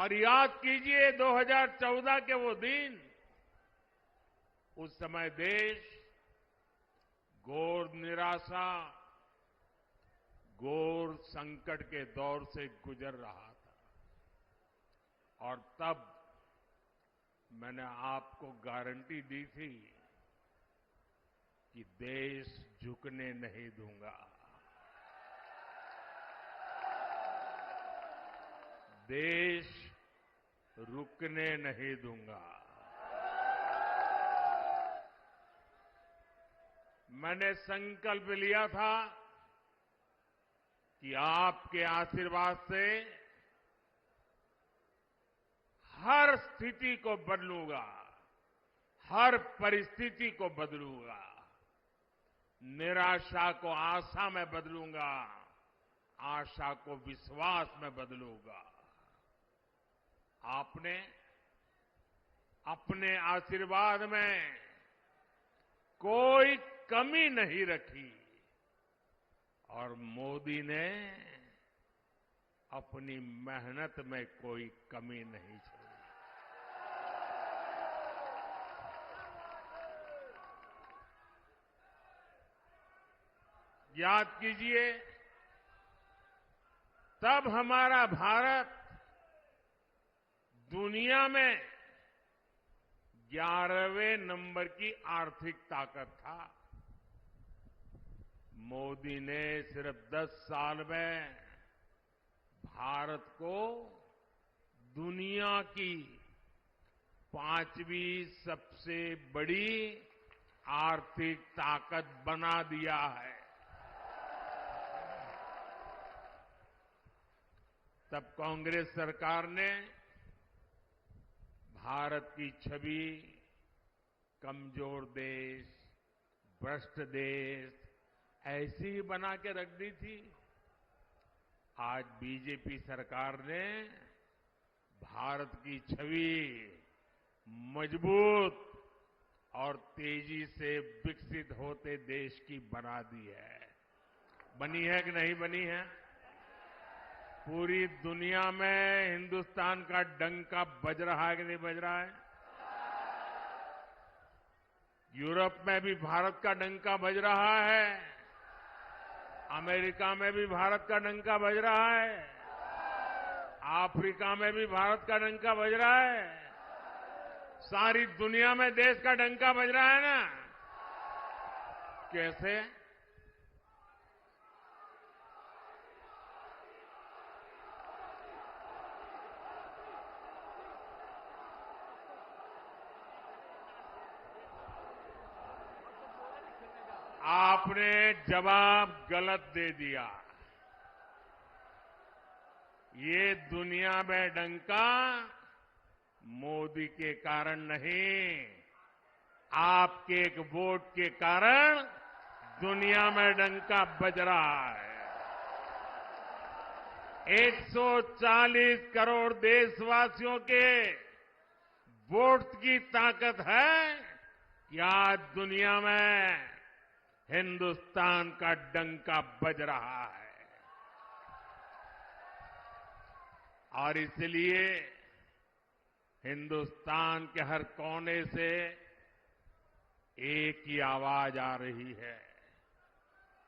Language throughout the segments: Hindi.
और याद कीजिए 2014 के वो दिन, उस समय देश घोर निराशा, घोर संकट के दौर से गुजर रहा था। और तब मैंने आपको गारंटी दी थी कि देश झुकने नहीं दूंगा, देश रुकने नहीं दूंगा। मैंने संकल्प लिया था कि आपके आशीर्वाद से हर स्थिति को बदलूंगा, हर परिस्थिति को बदलूंगा, निराशा को आशा में बदलूंगा, आशा को विश्वास में बदलूंगा। आपने अपने आशीर्वाद में कोई कमी नहीं रखी और मोदी ने अपनी मेहनत में कोई कमी नहीं छोड़ी। याद कीजिए, तब हमारा भारत दुनिया में 11वें नंबर की आर्थिक ताकत था। मोदी ने सिर्फ 10 साल में भारत को दुनिया की 5वीं सबसे बड़ी आर्थिक ताकत बना दिया है। तब कांग्रेस सरकार ने भारत की छवि कमजोर देश, भ्रष्ट देश ऐसी ही बना के रख दी थी। आज बीजेपी सरकार ने भारत की छवि मजबूत और तेजी से विकसित होते देश की बना दी है। बनी है कि नहीं बनी है? पूरी दुनिया में हिंदुस्तान का डंका बज रहा है कि नहीं बज रहा है? यूरोप में भी भारत का डंका बज रहा है, अमेरिका में भी भारत का डंका बज रहा है, अफ्रीका में भी भारत का डंका बज रहा है, सारी दुनिया में देश का डंका बज रहा है ना। कैसे? आपने जवाब गलत दे दिया। ये दुनिया में डंका मोदी के कारण नहीं, आपके एक वोट के कारण दुनिया में डंका बज रहा है। 140 करोड़ देशवासियों के वोट की ताकत है कि आज दुनिया में हिंदुस्तान का डंका बज रहा है। और इसलिए हिंदुस्तान के हर कोने से एक ही आवाज आ रही है।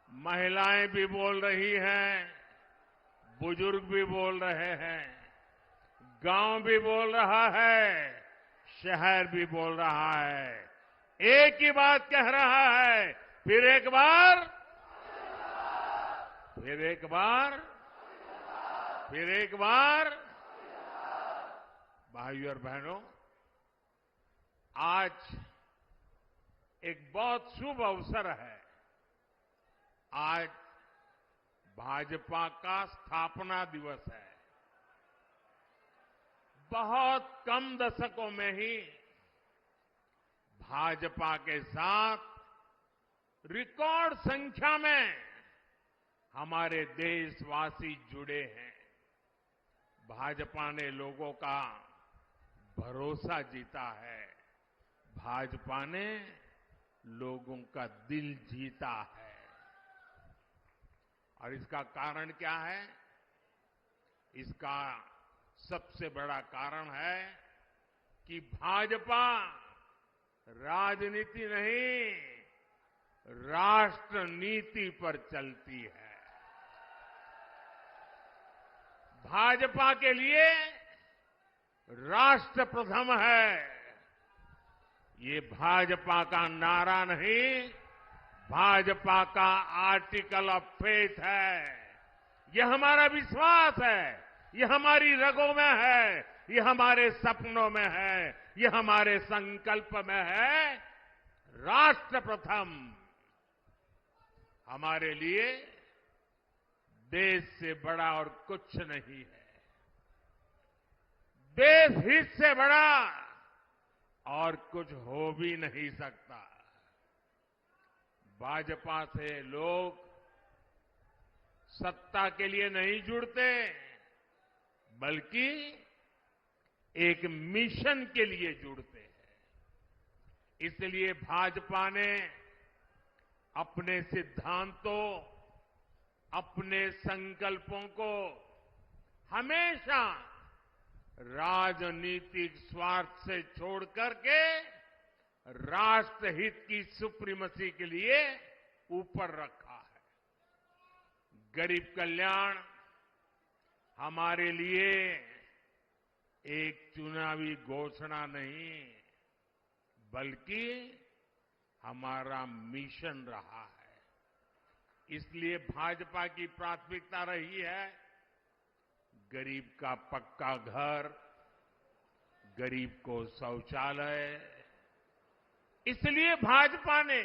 महिलाएं भी बोल रही हैं, बुजुर्ग भी बोल रहे हैं, गांव भी बोल रहा है, शहर भी बोल रहा है। एक ही बात कह रहा है, फिर एक बार, फिर एक बार, फिर एक बार। भाइयों और बहनों, आज एक बहुत शुभ अवसर है। आज भाजपा का स्थापना दिवस है। बहुत कम दशकों में ही भाजपा के साथ रिकॉर्ड संख्या में हमारे देशवासी जुड़े हैं। भाजपा ने लोगों का भरोसा जीता है, भाजपा ने लोगों का दिल जीता है। और इसका कारण क्या है? इसका सबसे बड़ा कारण है कि भाजपा राजनीति नहीं, राष्ट्र नीति पर चलती है। भाजपा के लिए राष्ट्र प्रथम है। ये भाजपा का नारा नहीं, भाजपा का आर्टिकल ऑफ फेथ है। ये हमारा विश्वास है, ये हमारी रगों में है, ये हमारे सपनों में है, ये हमारे संकल्प में है। राष्ट्र प्रथम हमारे लिए देश से बड़ा और कुछ नहीं है। देश हित से बड़ा और कुछ हो भी नहीं सकता। भाजपा से लोग सत्ता के लिए नहीं जुड़ते, बल्कि एक मिशन के लिए जुड़ते हैं। इसलिए भाजपा ने अपने सिद्धांतों, अपने संकल्पों को हमेशा राजनीतिक स्वार्थ से छोड़ करके राष्ट्रहित की सुप्रीमेसी के लिए ऊपर रखा है। गरीब कल्याण हमारे लिए एक चुनावी घोषणा नहीं, बल्कि हमारा मिशन रहा है। इसलिए भाजपा की प्राथमिकता रही है गरीब का पक्का घर, गरीब को शौचालय। इसलिए भाजपा ने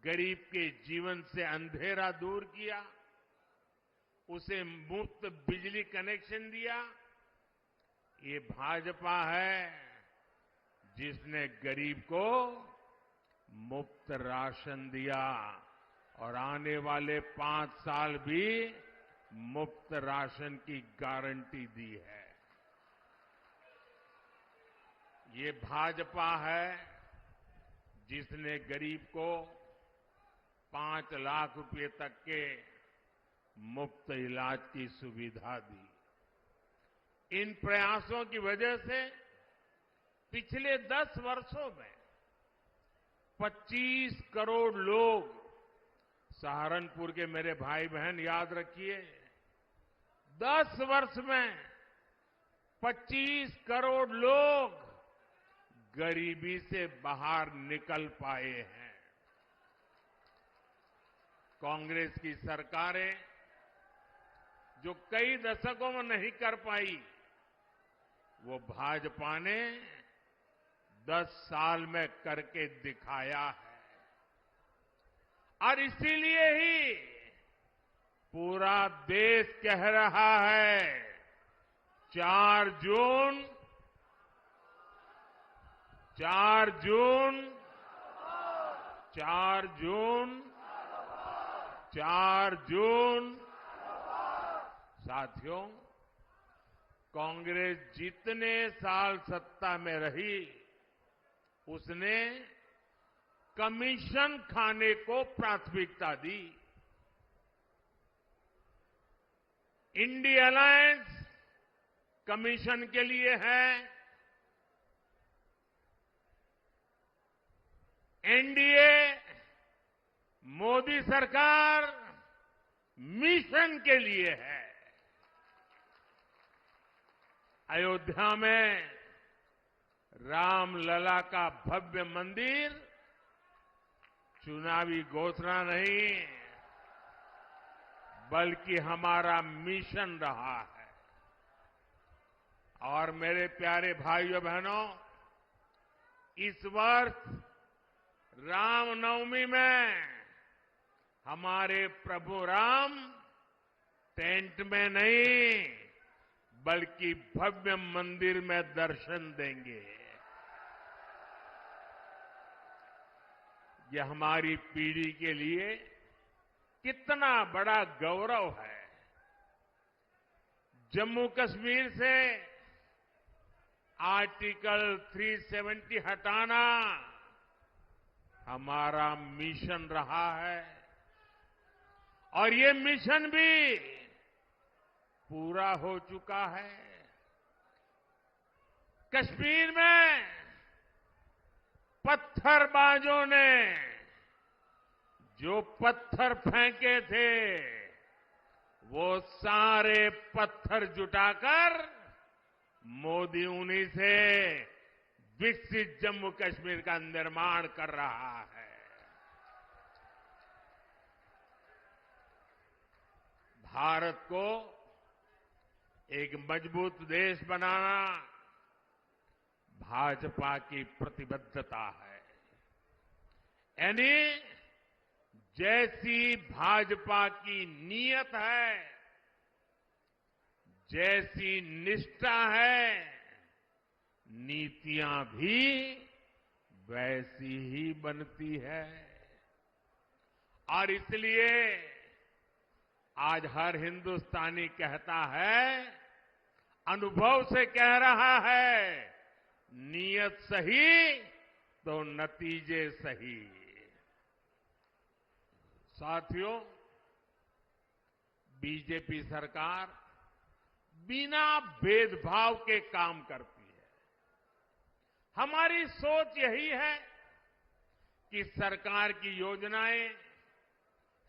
गरीब के जीवन से अंधेरा दूर किया, उसे मुफ्त बिजली कनेक्शन दिया। ये भाजपा है जिसने गरीब को मुफ्त राशन दिया और आने वाले 5 साल भी मुफ्त राशन की गारंटी दी है। ये भाजपा है जिसने गरीब को 5 लाख रुपए तक के मुफ्त इलाज की सुविधा दी। इन प्रयासों की वजह से पिछले 10 वर्षों में 25 करोड़ लोग, सहारनपुर के मेरे भाई बहन याद रखिए, 10 वर्ष में 25 करोड़ लोग गरीबी से बाहर निकल पाए हैं। कांग्रेस की सरकारें जो कई दशकों में नहीं कर पाई, वो भाजपा ने 10 साल में करके दिखाया है। और इसीलिए ही पूरा देश कह रहा है 4 जून 4 जून 4 जून 4 जून। साथियों, कांग्रेस जितने साल सत्ता में रही, उसने कमीशन खाने को प्राथमिकता दी। इंडिया अलायंस कमीशन के लिए है, एनडीए मोदी सरकार मिशन के लिए है। अयोध्या में रामलला का भव्य मंदिर चुनावी घोषणा नहीं, बल्कि हमारा मिशन रहा है। और मेरे प्यारे भाइयों बहनों, इस वर्ष रामनवमी में हमारे प्रभु राम टेंट में नहीं, बल्कि भव्य मंदिर में दर्शन देंगे। यह हमारी पीढ़ी के लिए कितना बड़ा गौरव है। जम्मू कश्मीर से आर्टिकल 370 हटाना हमारा मिशन रहा है। और ये मिशन भी पूरा हो चुका है। कश्मीर में पत्थरबाजों ने जो पत्थर फेंके थे, वो सारे पत्थर जुटाकर मोदी उन्हीं से विकसित जम्मू कश्मीर का निर्माण कर रहा है। भारत को एक मजबूत देश बनाना भाजपा की प्रतिबद्धता है। यानी जैसी भाजपा की नीयत है, जैसी निष्ठा है, नीतियां भी वैसी ही बनती है। और इसलिए आज हर हिंदुस्तानी कहता है, अनुभव से कह रहा है, नीयत सही तो नतीजे सही। साथियों, बीजेपी सरकार बिना भेदभाव के काम करती है। हमारी सोच यही है कि सरकार की योजनाएं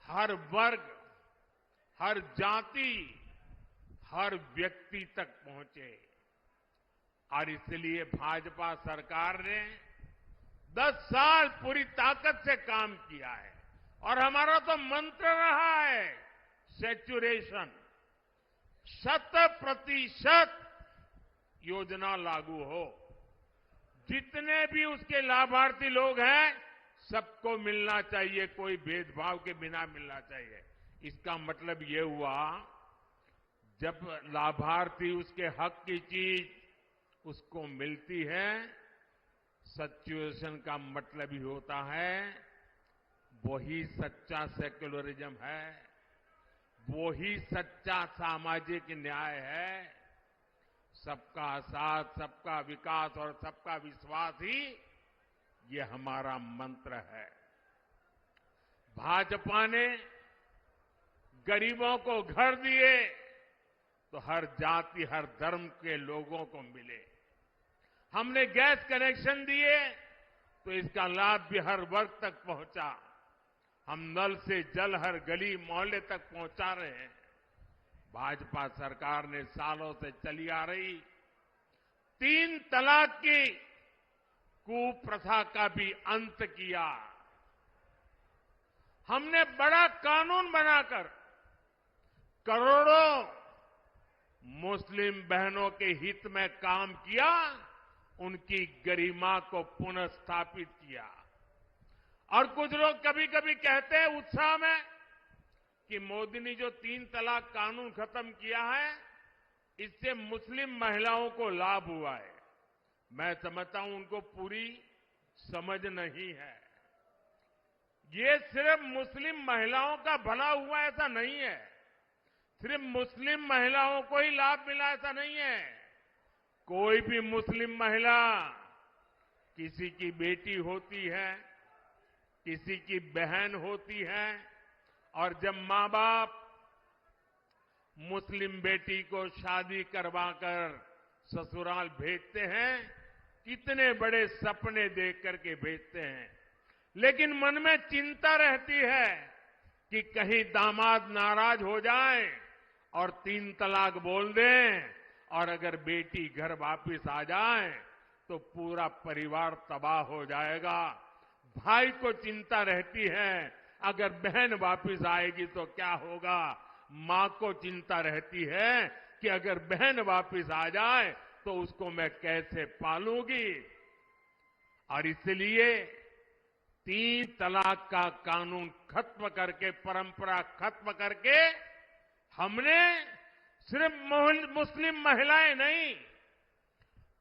हर वर्ग, हर जाति, हर व्यक्ति तक पहुंचे। और इसलिए भाजपा सरकार ने 10 साल पूरी ताकत से काम किया है। और हमारा तो मंत्र रहा है सैचुरेशन, 100% योजना लागू हो। जितने भी उसके लाभार्थी लोग हैं, सबको मिलना चाहिए, कोई भेदभाव के बिना मिलना चाहिए। इसका मतलब ये हुआ, जब लाभार्थी उसके हक की चीज उसको मिलती है, सैचुरेशन का मतलब ही होता है वही सच्चा सेक्युलरिज्म है, वही सच्चा सामाजिक न्याय है। सबका साथ, सबका विकास और सबका विश्वास ही ये हमारा मंत्र है। भाजपा ने गरीबों को घर दिए तो हर जाति, हर धर्म के लोगों को मिले। हमने गैस कनेक्शन दिए तो इसका लाभ भी हर वर्ग तक पहुंचा। हम नल से जल हर गली मोहल्ले तक पहुंचा रहे हैं। भाजपा सरकार ने सालों से चली आ रही 3 तलाक की कुप्रथा का भी अंत किया। हमने बड़ा कानून बनाकर करोड़ों मुस्लिम बहनों के हित में काम किया, उनकी गरिमा को पुनः स्थापित किया। और कुछ लोग कभी कभी कहते हैं उत्साह में कि मोदी ने जो 3 तलाक कानून खत्म किया है, इससे मुस्लिम महिलाओं को लाभ हुआ है। मैं समझता हूं उनको पूरी समझ नहीं है। ये सिर्फ मुस्लिम महिलाओं का भला हुआ ऐसा नहीं है, सिर्फ मुस्लिम महिलाओं को ही लाभ मिला ऐसा नहीं है। कोई भी मुस्लिम महिला किसी की बेटी होती है, किसी की बहन होती है, और जब मां बाप मुस्लिम बेटी को शादी करवाकर ससुराल भेजते हैं, कितने बड़े सपने देख करके भेजते हैं, लेकिन मन में चिंता रहती है कि कहीं दामाद नाराज हो जाए और 3 तलाक बोल दें, और अगर बेटी घर वापिस आ जाए तो पूरा परिवार तबाह हो जाएगा। भाई को चिंता रहती है, अगर बहन वापिस आएगी तो क्या होगा। मां को चिंता रहती है कि अगर बहन वापिस आ जाए तो उसको मैं कैसे पालूंगी। और इसलिए 3 तलाक का कानून खत्म करके, परंपरा खत्म करके, हमने सिर्फ मुस्लिम महिलाएं नहीं,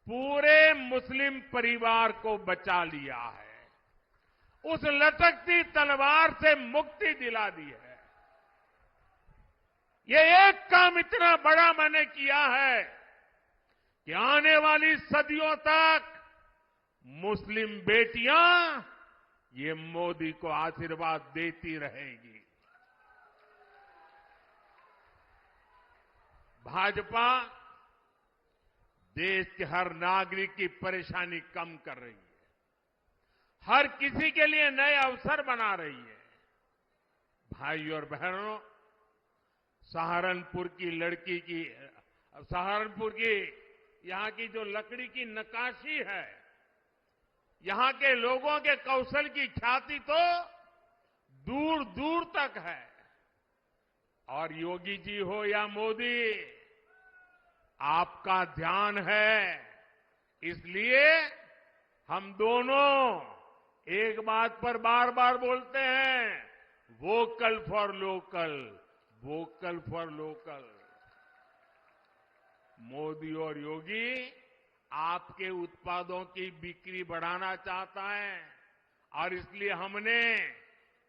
पूरे मुस्लिम परिवार को बचा लिया है। उस लटकती तलवार से मुक्ति दिला दी है। ये एक काम इतना बड़ा मैंने किया है कि आने वाली सदियों तक मुस्लिम बेटियां ये मोदी को आशीर्वाद देती रहेगी। भाजपा देश के हर नागरिक की परेशानी कम कर रही है, हर किसी के लिए नए अवसर बना रही है। भाई और बहनों, सहारनपुर की यहां की जो लकड़ी की नक्काशी है, यहां के लोगों के कौशल की ख्याति तो दूर दूर तक है। और योगी जी हो या मोदी, आपका ध्यान है, इसलिए हम दोनों एक बात पर बार बार बोलते हैं, vocal for local, vocal for local. Modi और योगी आपके उत्पादों की बिक्री बढ़ाना चाहता है और इसलिए हमने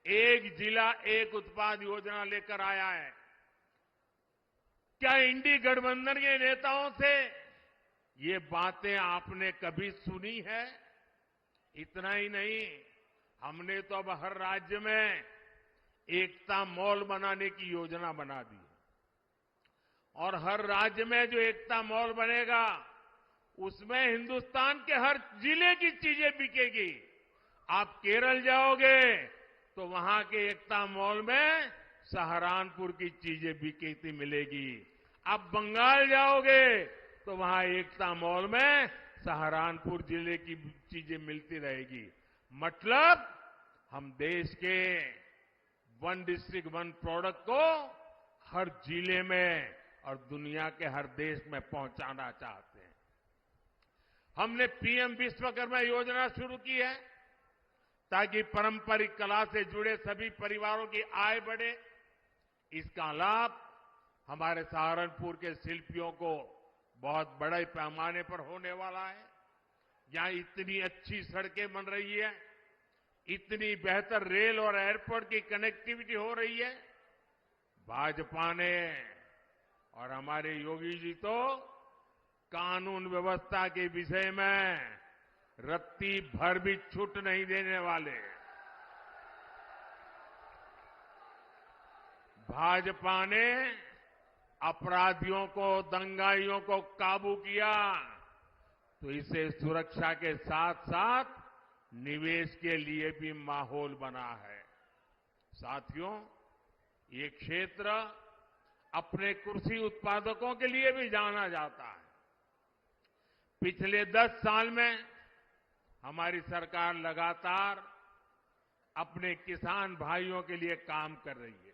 एक जिला एक उत्पाद योजना लेकर आया है। क्या इंडी गठबंधन के नेताओं से ये बातें आपने कभी सुनी है? इतना ही नहीं, हमने तो अब हर राज्य में एकता मॉल बनाने की योजना बना दी और हर राज्य में जो एकता मॉल बनेगा उसमें हिंदुस्तान के हर जिले की चीजें बिकेगी। आप केरल जाओगे तो वहां के एकता मॉल में सहारनपुर की चीजें बिकती मिलेगी। आप बंगाल जाओगे तो वहां एकता मॉल में सहारनपुर जिले की चीजें मिलती रहेगी। मतलब हम देश के वन डिस्ट्रिक्ट वन प्रोडक्ट को हर जिले में और दुनिया के हर देश में पहुंचाना चाहते हैं। हमने पीएम विश्वकर्मा योजना शुरू की है ताकि पारंपरिक कला से जुड़े सभी परिवारों की आय बढ़े। इसका लाभ हमारे सहारनपुर के शिल्पियों को बहुत बड़े पैमाने पर होने वाला है। यहां इतनी अच्छी सड़कें बन रही है, इतनी बेहतर रेल और एयरपोर्ट की कनेक्टिविटी हो रही है। भाजपा ने और हमारे योगी जी तो कानून व्यवस्था के विषय में रत्ती भर भी छूट नहीं देने वाले। भाजपा ने अपराधियों को, दंगाइयों को काबू किया तो इसे सुरक्षा के साथ साथ निवेश के लिए भी माहौल बना है। साथियों, ये क्षेत्र अपने कृषि उत्पादकों के लिए भी जाना जाता है। पिछले 10 साल में हमारी सरकार लगातार अपने किसान भाइयों के लिए काम कर रही है।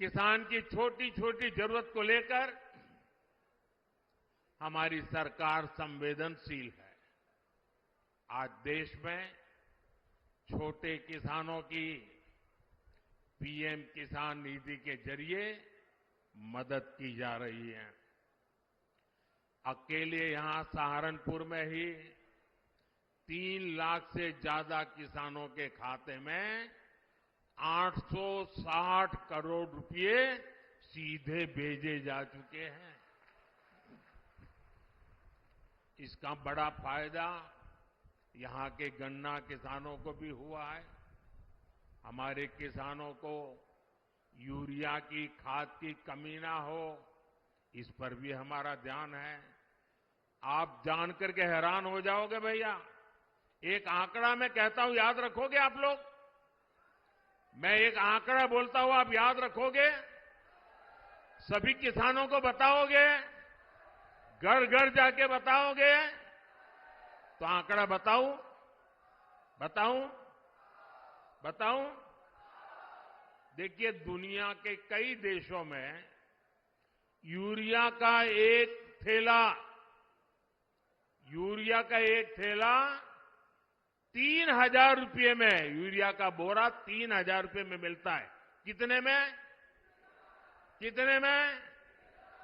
किसान की छोटी छोटी जरूरत को लेकर हमारी सरकार संवेदनशील है। आज देश में छोटे किसानों की पीएम किसान निधि के जरिए मदद की जा रही है। अकेले यहां सहारनपुर में ही 3 लाख से ज्यादा किसानों के खाते में 860 करोड़ रुपए सीधे भेजे जा चुके हैं। इसका बड़ा फायदा यहां के गन्ना किसानों को भी हुआ है। हमारे किसानों को यूरिया की खाद की कमी ना हो, इस पर भी हमारा ध्यान है। आप जानकर के हैरान हो जाओगे भैया, एक आंकड़ा मैं कहता हूं, याद रखोगे आप लोग? मैं एक आंकड़ा बोलता हूं, आप याद रखोगे? सभी किसानों को बताओगे? घर घर जाके बताओगे? तो आंकड़ा बताऊं? देखिए, दुनिया के कई देशों में यूरिया का एक थैला 3,000 रुपये में, यूरिया का बोरा 3,000 रुपये में मिलता है। कितने में?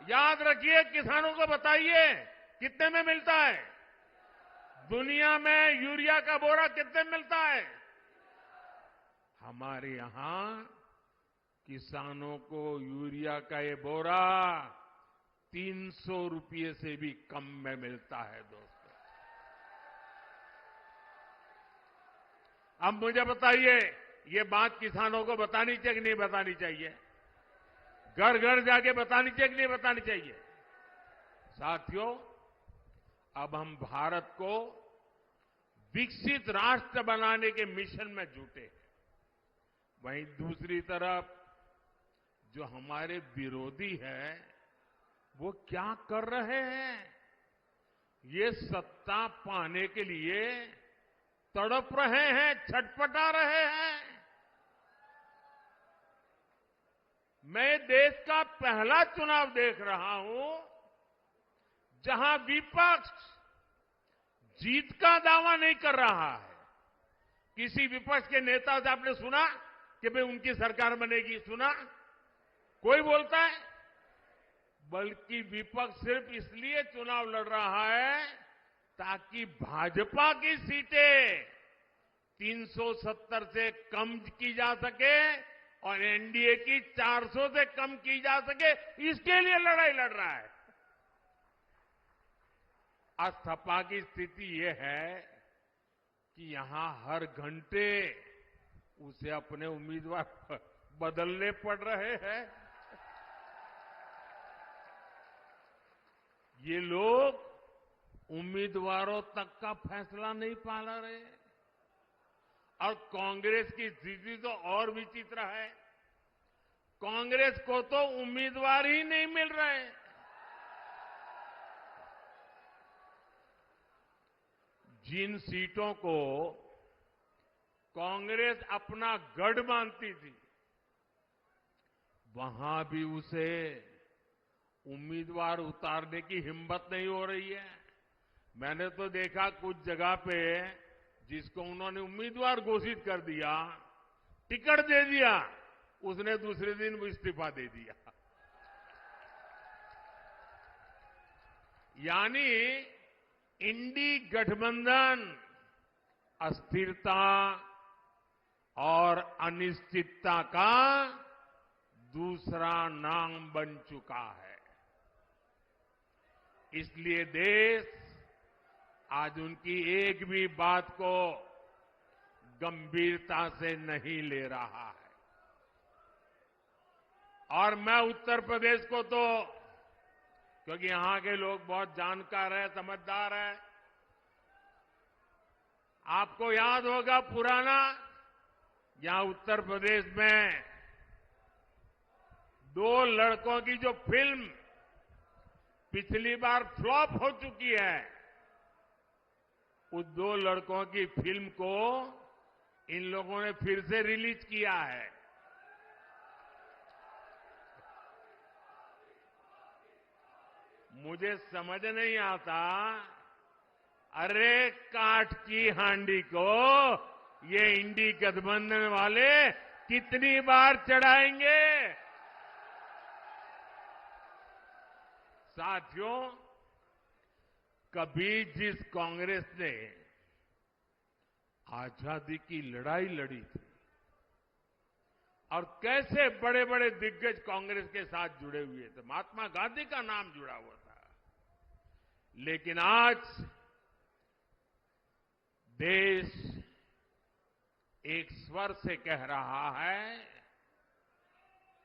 याद रखिए, किसानों को बताइए कितने में मिलता है। दुनिया में यूरिया का बोरा कितने में मिलता है? हमारे यहां किसानों को यूरिया का ये बोरा 300 रुपये से भी कम में मिलता है। दोस्तों, अब मुझे बताइए, ये बात किसानों को बतानी चाहिए कि नहीं बतानी चाहिए? घर घर जाके बतानी चाहिए कि नहीं बतानी चाहिए? साथियों, अब हम भारत को विकसित राष्ट्र बनाने के मिशन में जुटे हैं। वहीं दूसरी तरफ जो हमारे विरोधी हैं, वो क्या कर रहे हैं? ये सत्ता पाने के लिए तड़प रहे हैं, छटपटा रहे हैं। मैं देश का पहला चुनाव देख रहा हूं जहां विपक्ष जीत का दावा नहीं कर रहा है। किसी विपक्ष के नेता से आपने सुना कि भाई उनकी सरकार बनेगी? सुना कोई बोलता है? बल्कि विपक्ष सिर्फ इसलिए चुनाव लड़ रहा है ताकि भाजपा की सीटें 370 से कम की जा सके और एनडीए की 400 से कम की जा सके, इसके लिए लड़ाई लड़ रहा है। आज सपा की स्थिति यह है कि यहां हर घंटे उसे अपने उम्मीदवार बदलने पड़ रहे हैं। ये लोग उम्मीदवारों तक का फैसला नहीं पा रहे। और कांग्रेस की स्थिति तो और विचित्र है। कांग्रेस को तो उम्मीदवार ही नहीं मिल रहे। जिन सीटों को कांग्रेस अपना गढ़ मानती थी, वहां भी उसे उम्मीदवार उतारने की हिम्मत नहीं हो रही है। मैंने तो देखा कुछ जगह पे जिसको उन्होंने उम्मीदवार घोषित कर दिया, टिकट दे दिया, उसने दूसरे दिन इस्तीफा दे दिया। यानी इंडी गठबंधन अस्थिरता और अनिश्चितता का दूसरा नाम बन चुका है। इसलिए देश आज उनकी एक भी बात को गंभीरता से नहीं ले रहा है। और मैं उत्तर प्रदेश को तो, क्योंकि यहां के लोग बहुत जानकार है, समझदार है, आपको याद होगा पुराना, यहां उत्तर प्रदेश में 2 लड़कों की जो फिल्म पिछली बार फ्लॉप हो चुकी है, उस 2 लड़कों की फिल्म को इन लोगों ने फिर से रिलीज किया है। मुझे समझ नहीं आता, अरे काठ की हांडी को ये इंडी गठबंधन वाले कितनी बार चढ़ाएंगे? साथियों, कभी जिस कांग्रेस ने आजादी की लड़ाई लड़ी थी और कैसे बड़े बड़े दिग्गज कांग्रेस के साथ जुड़े हुए थे, महात्मा गांधी का नाम जुड़ा हुआ था, लेकिन आज देश एक स्वर से कह रहा है,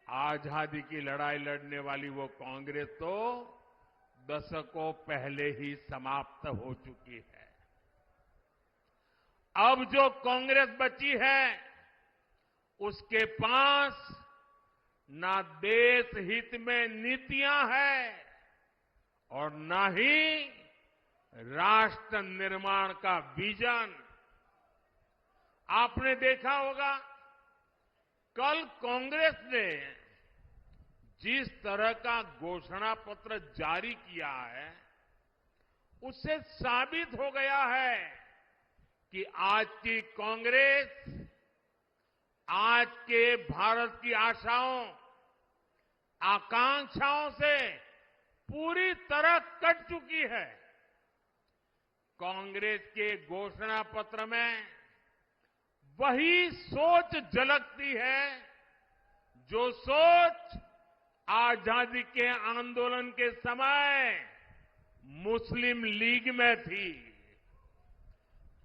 आजादी की लड़ाई लड़ने वाली वो कांग्रेस तो दशकों पहले ही समाप्त हो चुकी है। अब जो कांग्रेस बची है, उसके पास ना देश हित में नीतियां हैं और ना ही राष्ट्र निर्माण का विजन। आपने देखा होगा, कल कांग्रेस ने जिस तरह का घोषणा पत्र जारी किया है, उससे साबित हो गया है कि आज की कांग्रेस आज के भारत की आशाओं, आकांक्षाओं से पूरी तरह कट चुकी है। कांग्रेस के घोषणा पत्र में वही सोच झलकती है जो सोच आजादी के आंदोलन के समय मुस्लिम लीग में थी।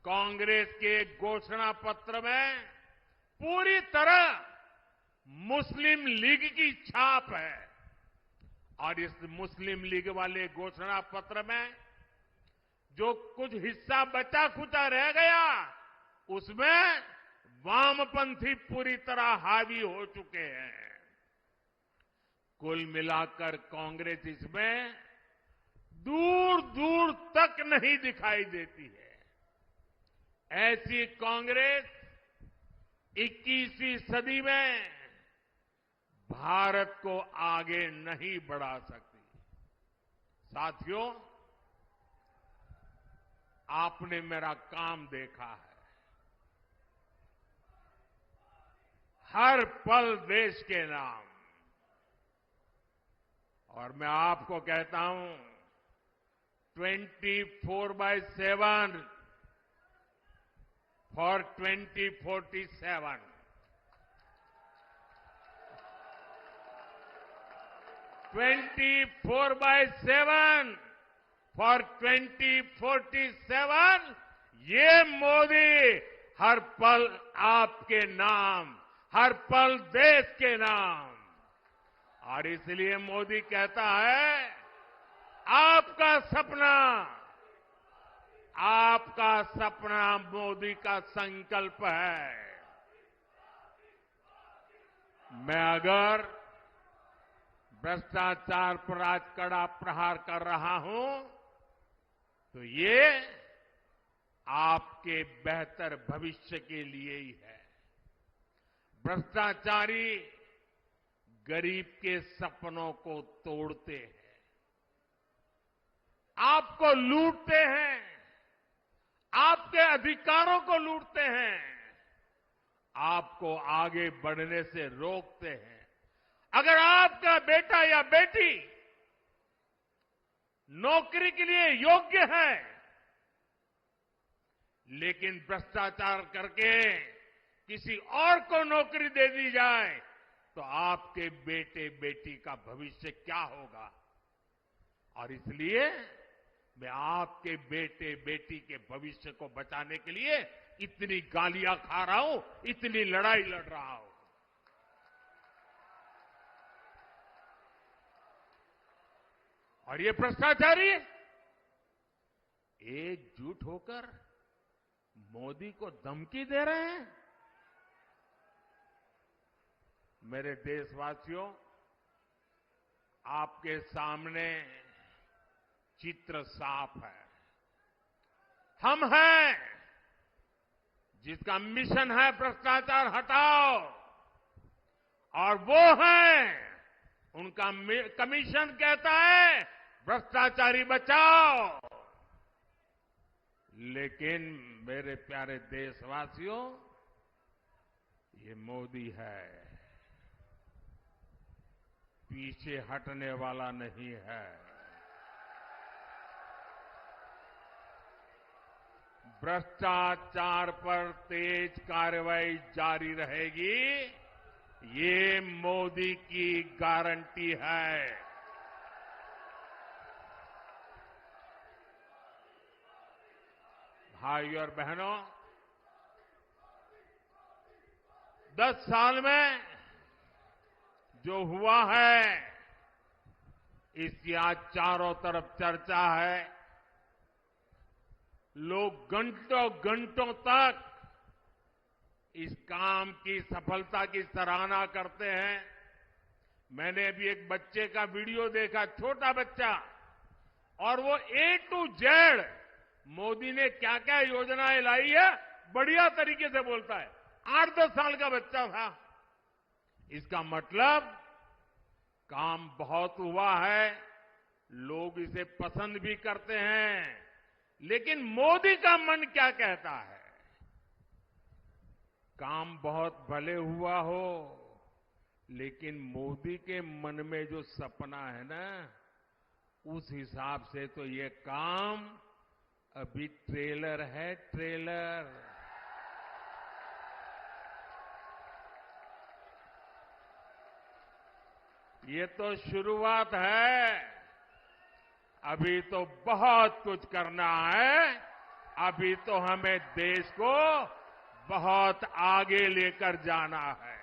कांग्रेस के घोषणा पत्र में पूरी तरह मुस्लिम लीग की छाप है और इस मुस्लिम लीग वाले घोषणा पत्र में जो कुछ हिस्सा बचा खुचा रह गया उसमें वामपंथी पूरी तरह हावी हो चुके हैं। कुल मिलाकर कांग्रेस इसमें दूर दूर तक नहीं दिखाई देती है। ऐसी कांग्रेस 21वीं सदी में भारत को आगे नहीं बढ़ा सकती। साथियों, आपने मेरा काम देखा है। हर पल देश के नाम, और मैं आपको कहता हूं 24/7 फॉर 2047। 24/7 फॉर 2047। ये मोदी हर पल आपके नाम, हर पल देश के नाम। और इसलिए मोदी कहता है आपका सपना मोदी का संकल्प है। मैं अगर भ्रष्टाचार पर आज कड़ा प्रहार कर रहा हूं तो ये आपके बेहतर भविष्य के लिए ही है। भ्रष्टाचारी गरीब के सपनों को तोड़ते हैं, आपको लूटते हैं, आपके अधिकारों को लूटते हैं, आपको आगे बढ़ने से रोकते हैं। अगर आपका बेटा या बेटी नौकरी के लिए योग्य है लेकिन भ्रष्टाचार करके किसी और को नौकरी दे दी जाए तो आपके बेटे बेटी का भविष्य क्या होगा। और इसलिए मैं आपके बेटे बेटी के भविष्य को बचाने के लिए इतनी गालियां खा रहा हूं, इतनी लड़ाई लड़ रहा हूं। और ये भ्रष्टाचारी एकजुट होकर मोदी को धमकी दे रहे हैं। मेरे देशवासियों, आपके सामने चित्र साफ है। हम हैं जिसका मिशन है भ्रष्टाचार हटाओ, और वो है उनका कमीशन कहता है भ्रष्टाचारी बचाओ। लेकिन मेरे प्यारे देशवासियों, ये मोदी है, पीछे हटने वाला नहीं है। भ्रष्टाचार पर तेज कार्रवाई जारी रहेगी, ये मोदी की गारंटी है। भाइयों और बहनों, 10 साल में जो हुआ है इसकी आज चारों तरफ चर्चा है। लोग घंटों घंटों तक इस काम की सफलता की सराहना करते हैं। मैंने अभी एक बच्चे का वीडियो देखा, छोटा बच्चा, और वो A to Z मोदी ने क्या क्या योजनाएं लाई है बढ़िया तरीके से बोलता है। 8-10 साल का बच्चा था। इसका मतलब काम बहुत हुआ है, लोग इसे पसंद भी करते हैं। लेकिन मोदी का मन क्या कहता है? काम बहुत भले हुआ हो, लेकिन मोदी के मन में जो सपना है ना, उस हिसाब से तो ये काम अभी ट्रेलर है, ट्रेलर। ये तो शुरुआत है, अभी तो बहुत कुछ करना है। अभी तो हमें देश को बहुत आगे लेकर जाना है।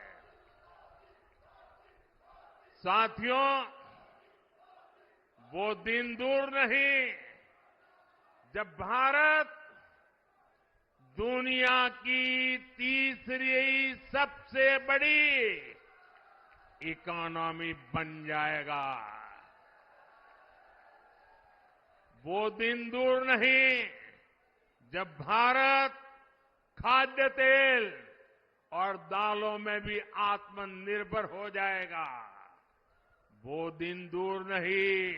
साथियों, वो दिन दूर नहीं जब भारत दुनिया की तीसरी सबसे बड़ी इकोनॉमी बन जाएगा। वो दिन दूर नहीं जब भारत खाद्य तेल और दालों में भी आत्मनिर्भर हो जाएगा। वो दिन दूर नहीं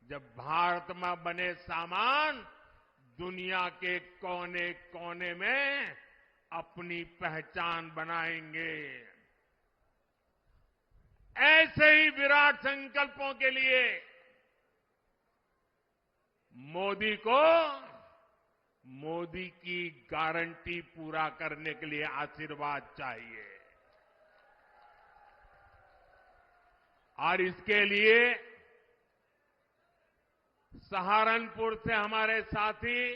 जब भारत में बने सामान दुनिया के कोने कोने में अपनी पहचान बनाएंगे। ऐसे ही विराट संकल्पों के लिए मोदी को मोदी की गारंटी पूरा करने के लिए आशीर्वाद चाहिए। और इसके लिए सहारनपुर से हमारे साथी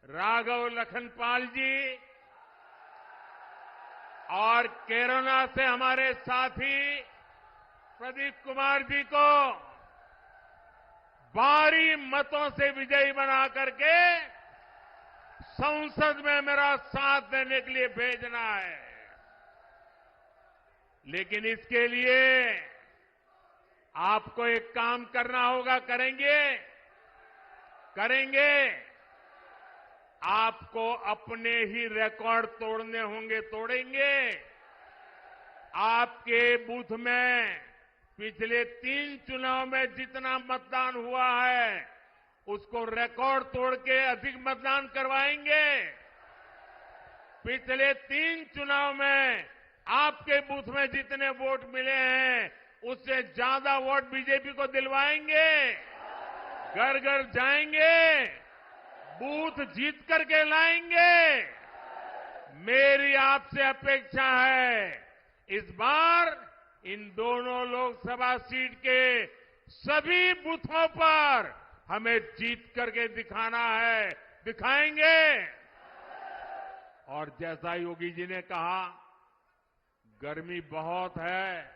राघव लखनपाल जी और केरला से हमारे साथी प्रदीप कुमार जी को भारी मतों से विजयी बना करके संसद में मेरा साथ देने के लिए भेजना है। लेकिन इसके लिए आपको एक काम करना होगा। करेंगे। आपको अपने ही रिकॉर्ड तोड़ने होंगे, तोड़ेंगे। आपके बूथ में पिछले 3 चुनाव में जितना मतदान हुआ है उसको रिकॉर्ड तोड़ के अधिक मतदान करवाएंगे। पिछले 3 चुनाव में आपके बूथ में जितने वोट मिले हैं उससे ज्यादा वोट बीजेपी को दिलवाएंगे। घर घर जाएंगे, बूथ जीत करके लाएंगे। मेरी आपसे अपेक्षा है इस बार इन दोनों लोकसभा सीट के सभी बूथों पर हमें जीत करके दिखाना है, दिखाएंगे। और जैसा योगी जी ने कहा, गर्मी बहुत है।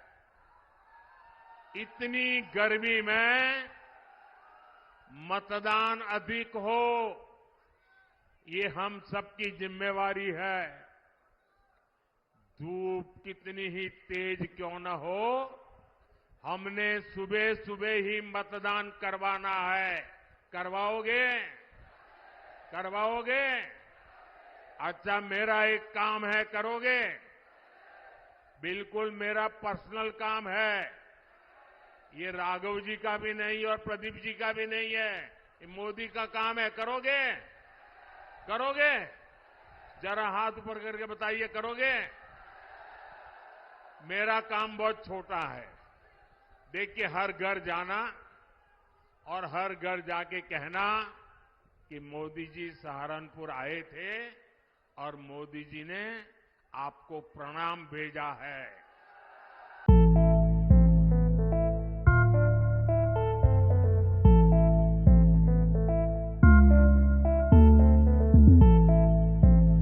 इतनी गर्मी में मतदान अधिक हो, ये हम सबकी जिम्मेवारी है। धूप कितनी ही तेज क्यों न हो, हमने सुबह सुबह ही मतदान करवाना है। करवाओगे? अच्छा, मेरा एक काम है, करोगे? बिल्कुल मेरा पर्सनल काम है। ये राघव जी का भी नहीं और प्रदीप जी का भी नहीं है, ये मोदी का काम है। करोगे? जरा हाथ ऊपर करके बताइए, करोगे? मेरा काम बहुत छोटा है। देखिए, हर घर जाना और हर घर जाके कहना कि मोदी जी सहारनपुर आए थे और मोदी जी ने आपको प्रणाम भेजा है।